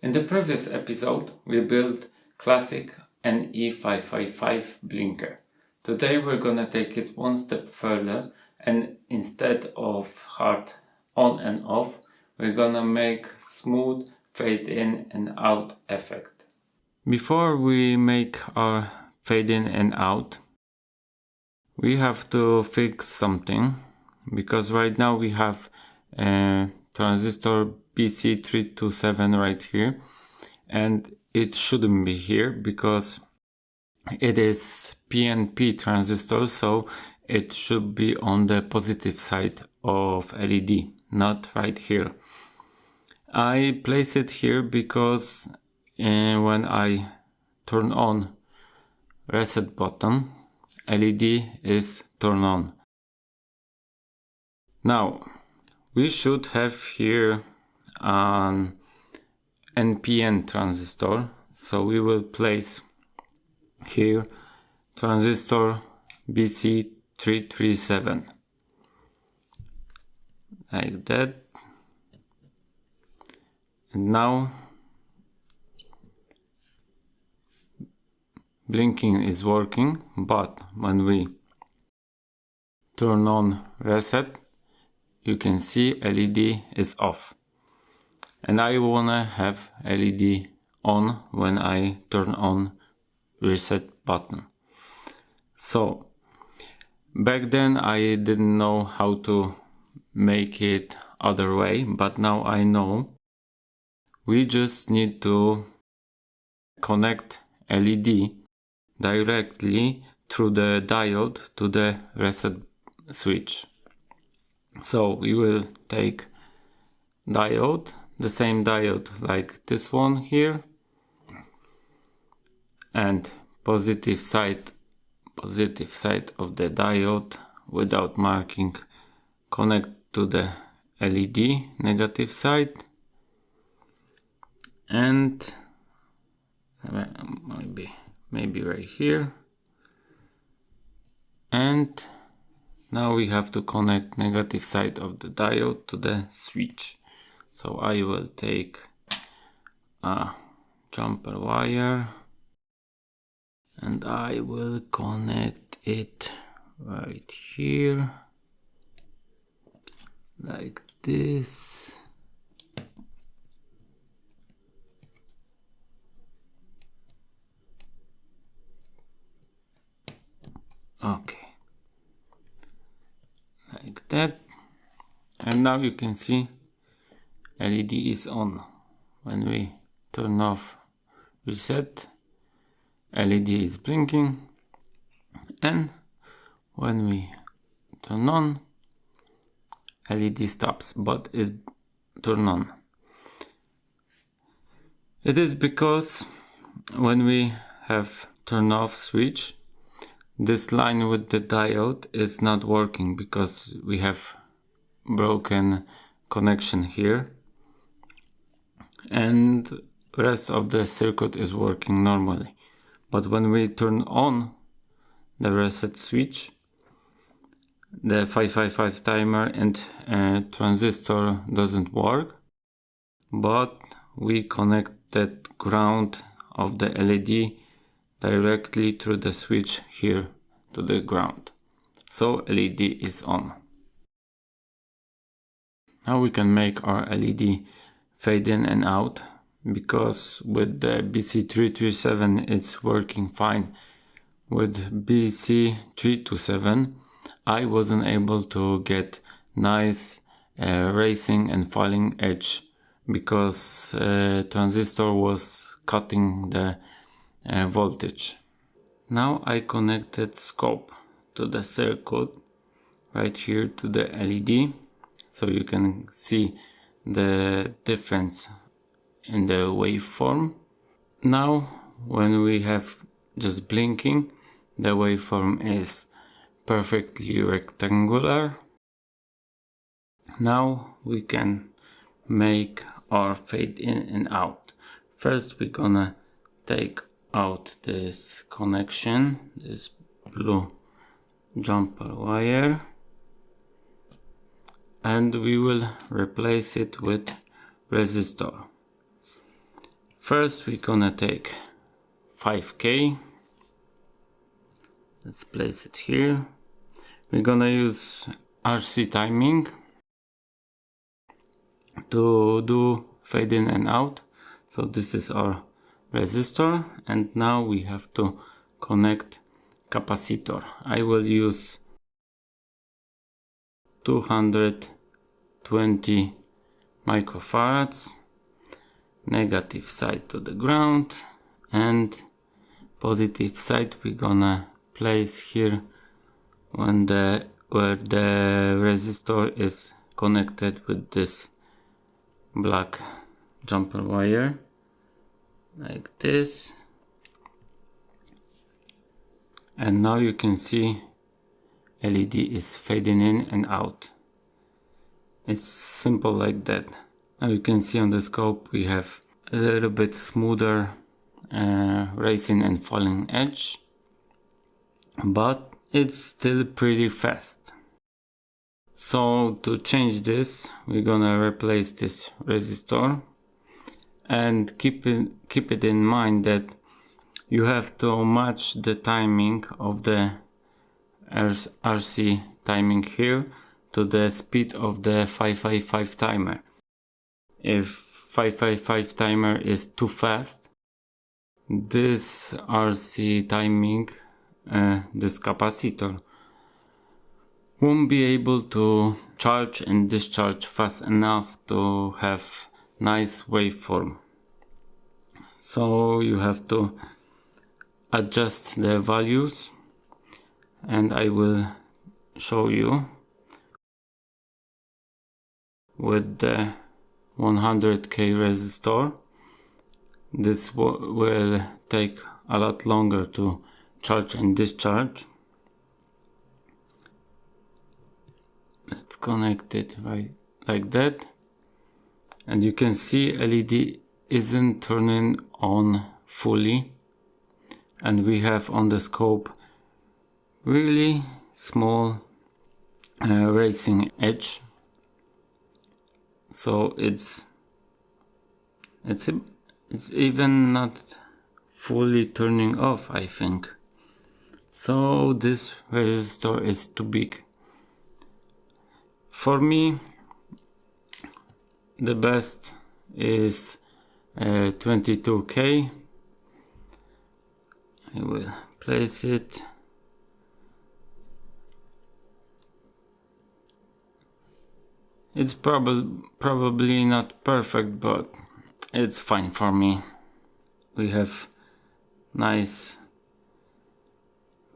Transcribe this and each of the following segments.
In the previous episode, we built classic NE555 blinker. Today we're gonna take it one step further, and instead of hard on and off, we're gonna make smooth fade in and out effect. Before we make our fade in and out, we have to fix something, because right now we have a transistor BC327 right here, and it shouldn't be here because it is PNP transistor, so it should be on the positive side of LED, not right here. I place it here because when I turn on reset button, LED is turned on. Now we should have here an NPN transistor, so we will place here transistor BC337 like that. And now blinking is working, but when we turn on reset, you can see LED is off. And I wanna have LED on when I turn on reset button. So back then I didn't know how to make it other way, but now I know. We just need to connect LED directly through the diode to the reset switch. So we will take diode, the same diode like this one here, and positive side of the diode without marking connect to the LED negative side, and maybe right here. And now we have to connect negative side of the diode to the switch. So I will take a jumper wire and I will connect it right here like this. Okay, like that. And now you can see LED is on. When we turn off reset, LED is blinking, and when we turn on, LED stops but is turned on. It is because when we have turn off switch, this line with the diode is not working because we have broken connection here, and rest of the circuit is working normally. But when we turn on the reset switch, the 555 timer and transistor doesn't work, but we connected ground of the LED directly through the switch here to the ground. So LED is on. Now we can make our LED fade in and out, because with the BC337 it's working fine. With BC327 I wasn't able to get nice racing and falling edge because transistor was cutting the voltage. Now I connected scope to the circuit right here to the LED, so you can see the difference in the waveform. Now when we have just blinking, the waveform is perfectly rectangular. Now we can make our fade in and out. First we're gonna take out this connection, this blue jumper wire, and we will replace it with resistor. First we're gonna take 5K. Let's place it here. We're gonna use RC timing to do fade in and out. So this is our resistor, and now we have to connect capacitor. I will use 220 microfarads, negative side to the ground, and positive side we're gonna place here where the resistor is connected with this black jumper wire, like this. And now you can see LED is fading in and out. It's simple like that. Now you can see on the scope we have a little bit smoother rising and falling edge, but it's still pretty fast. So to change this, we're gonna replace this resistor, and keep it in mind that you have to match the timing of the RC timing here to the speed of the 555 timer. If 555 timer is too fast, this RC timing, this capacitor, won't be able to charge and discharge fast enough to have nice waveform. So you have to adjust the values, and I will show you with the 100K resistor. This will take a lot longer to charge and discharge. Let's connect it right like that, and you can see LED isn't turning on fully, and we have on the scope really small racing edge, so it's even not fully turning off, I think. So this resistor is too big. For me, the best is 22K. I will place it. It's probably not perfect, but it's fine for me. We have nice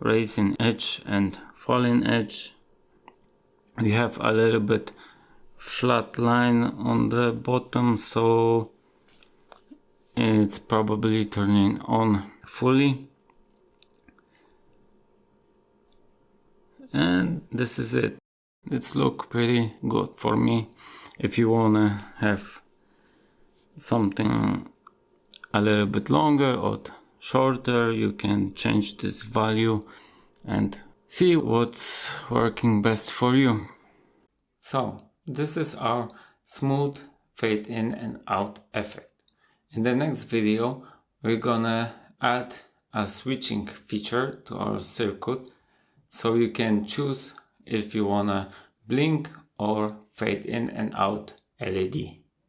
rising edge and falling edge. We have a little bit flat line on the bottom, so it's probably turning on fully. And this is it. It's look pretty good for me. If you wanna have something a little bit longer or shorter, you can change this value and see what's working best for you. So this is our smooth fade in and out effect. In the next video we're gonna add a switching feature to our circuit, so you can choose if you wanna blink or fade in and out LED.